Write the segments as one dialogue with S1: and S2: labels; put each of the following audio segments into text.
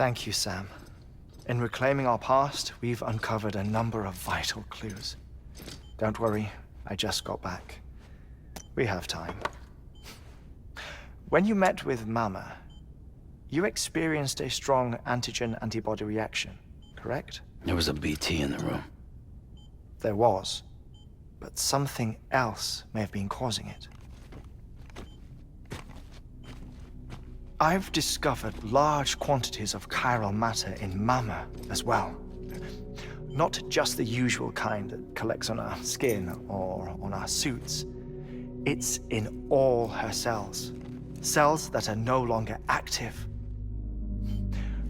S1: Thank you, Sam. In reclaiming our past, we've uncovered a number of vital clues. Don't worry, I just got back. We have time. When you met with Mama, you experienced a strong antigen-antibody reaction, correct?
S2: There was a BT in the room.
S1: There was, but something else may have been causing it. I've discovered large quantities of chiral matter in Mama as well. Not just the usual kind that collects on our skin or on our suits. It's in all her cells. Cells that are no longer active.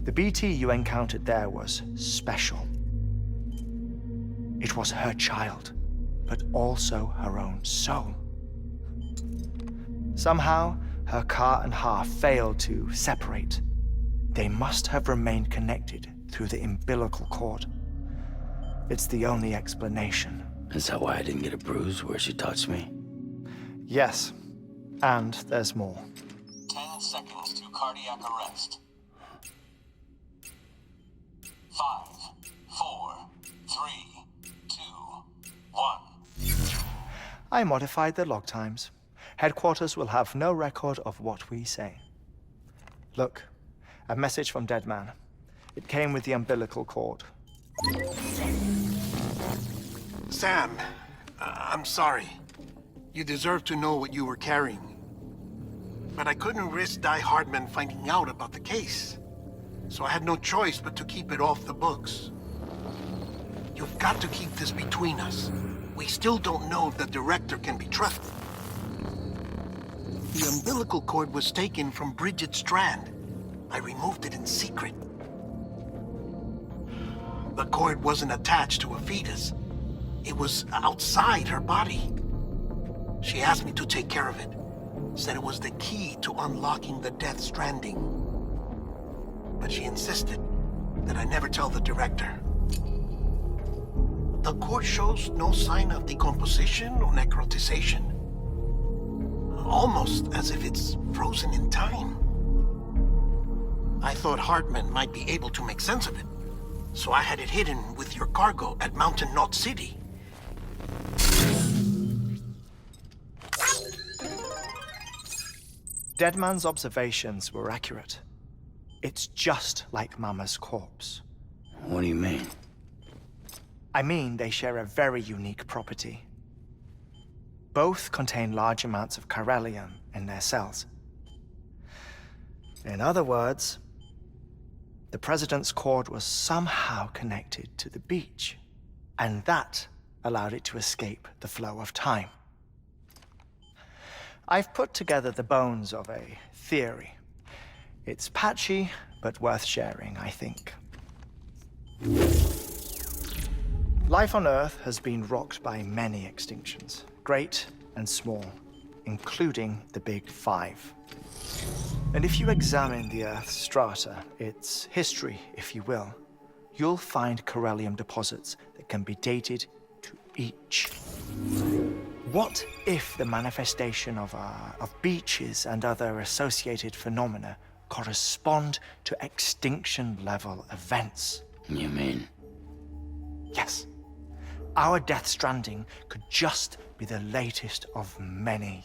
S1: The BT you encountered there was special. It was her child, but also her own soul. Somehow, her car and half failed to separate. They must have remained connected through the umbilical cord. It's the only explanation.
S2: Is that why I didn't get a bruise where she touched me?
S1: Yes, and there's more.
S3: 10 seconds to cardiac arrest. 5, 4, 3, 2, 1.
S1: I modified the log times. Headquarters will have no record of what we say. Look, a message from Deadman. It came with the umbilical cord.
S4: Sam, I'm sorry. You deserve to know what you were carrying. But I couldn't risk Die Hardman finding out about the case. So I had no choice but to keep it off the books. You've got to keep this between us. We still don't know if the director can be trusted. The umbilical cord was taken from Bridget Strand. I removed it in secret. The cord wasn't attached to a fetus. It was outside her body. She asked me to take care of it. Said it was the key to unlocking the Death Stranding. But she insisted that I never tell the director. The cord shows no sign of decomposition or necrotization. Almost as if it's frozen in time. I thought Hartman might be able to make sense of it, so I had it hidden with your cargo at Mountain Knot City.
S1: Deadman's observations were accurate. It's just like Mama's corpse.
S2: What do you mean?
S1: I mean, they share a very unique property. Both contain large amounts of chiralium in their cells. In other words, the President's cord was somehow connected to the beach, and that allowed it to escape the flow of time. I've put together the bones of a theory. It's patchy, but worth sharing, I think. Life on Earth has been rocked by many extinctions, great and small, including the Big Five. And if you examine the Earth's strata, its history, if you will, you'll find chiralium deposits that can be dated to each. What if the manifestation of beaches and other associated phenomena correspond to extinction-level events?
S2: You mean?
S1: Yes. Our Death Stranding could just be the latest of many.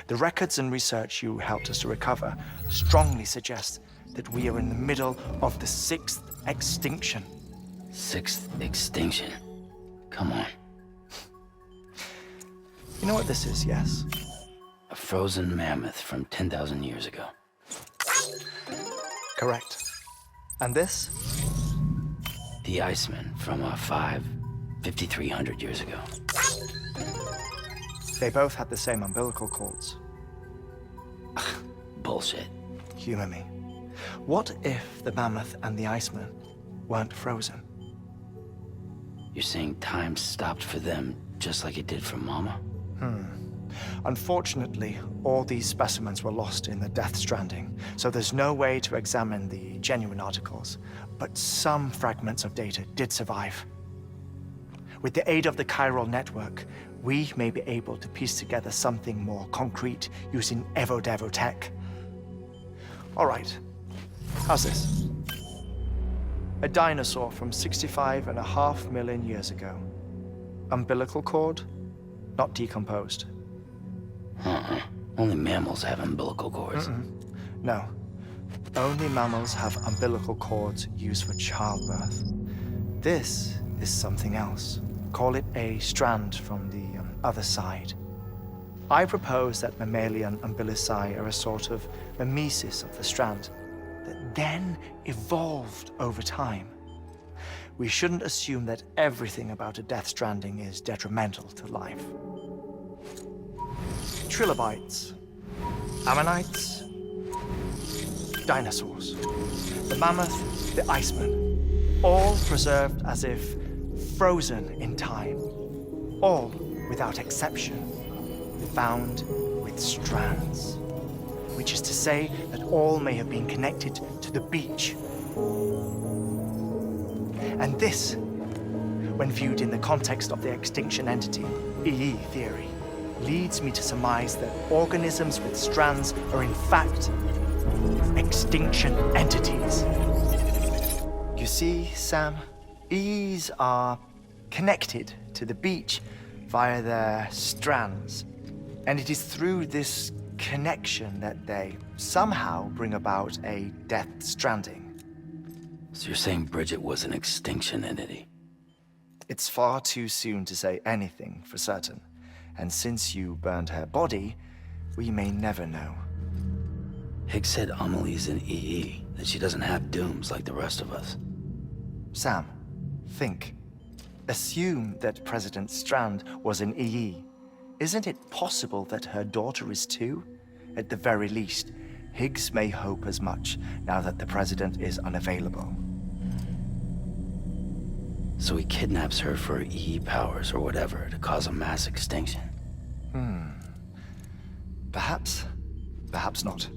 S1: The records and research you helped us to recover strongly suggest that we are in the middle of the 6th extinction.
S2: 6th extinction? Come on.
S1: You know what this is, yes?
S2: A frozen mammoth from 10,000 years ago.
S1: Correct. And this?
S2: The Iceman from 5,300 years ago.
S1: They both had the same umbilical cords.
S2: Bullshit.
S1: Humor me. What if the mammoth and the Iceman weren't frozen?
S2: You're saying time stopped for them just like it did for Mama?
S1: Unfortunately, all these specimens were lost in the Death Stranding, so there's no way to examine the genuine articles, but some fragments of data did survive. With the aid of the chiral network, we may be able to piece together something more concrete using Evo-Devo tech. All right, how's this? A dinosaur from 65.5 million years ago. Umbilical cord, not decomposed.
S2: Only mammals have umbilical cords.
S1: No. Only mammals have umbilical cords used for childbirth. This is something else. Call it a strand from the other side. I propose that mammalian umbilici are a sort of mimesis of the strand that then evolved over time. We shouldn't assume that everything about a death stranding is detrimental to life. Trilobites, ammonites, dinosaurs, the mammoth, the iceman, all preserved as if frozen in time, all without exception, found with strands, which is to say that all may have been connected to the beach. And this, when viewed in the context of the Extinction Entity, EE theory, leads me to surmise that organisms with strands are in fact Extinction Entities. You see, Sam, EEs are connected to the beach via their strands. And it is through this connection that they somehow bring about a death stranding.
S2: So you're saying Bridget was an extinction entity?
S1: It's far too soon to say anything for certain. And since you burned her body, we may never know.
S2: Higgs said Amelie's an EE, that she doesn't have dooms like the rest of us.
S1: Sam, think. Assume that President Strand was an EE. Isn't it possible that her daughter is too? At the very least, Higgs may hope as much now that the president is unavailable.
S2: So he kidnaps her for EE powers or whatever to cause a mass extinction.
S1: Perhaps. Perhaps not.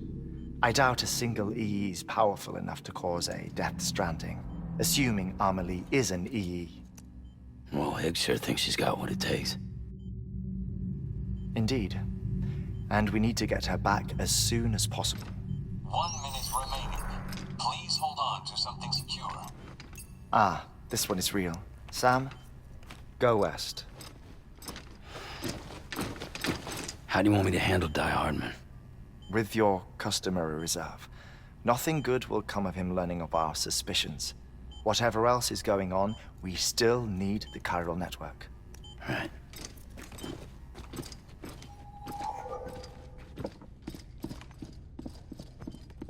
S1: I doubt a single EE is powerful enough to cause a death stranding, assuming Amelie is an EE.
S2: Well, Higgs sure thinks she's got what it takes.
S1: Indeed. And we need to get her back as soon as possible.
S3: 1 minute remaining. Please hold on to something secure.
S1: Ah, this one is real. Sam, go west.
S2: How do you want me to handle Die Hardman?
S1: With your customary reserve. Nothing good will come of him learning of our suspicions. Whatever else is going on, we still need the chiral network.
S2: Right.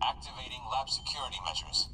S3: Activating lab security measures.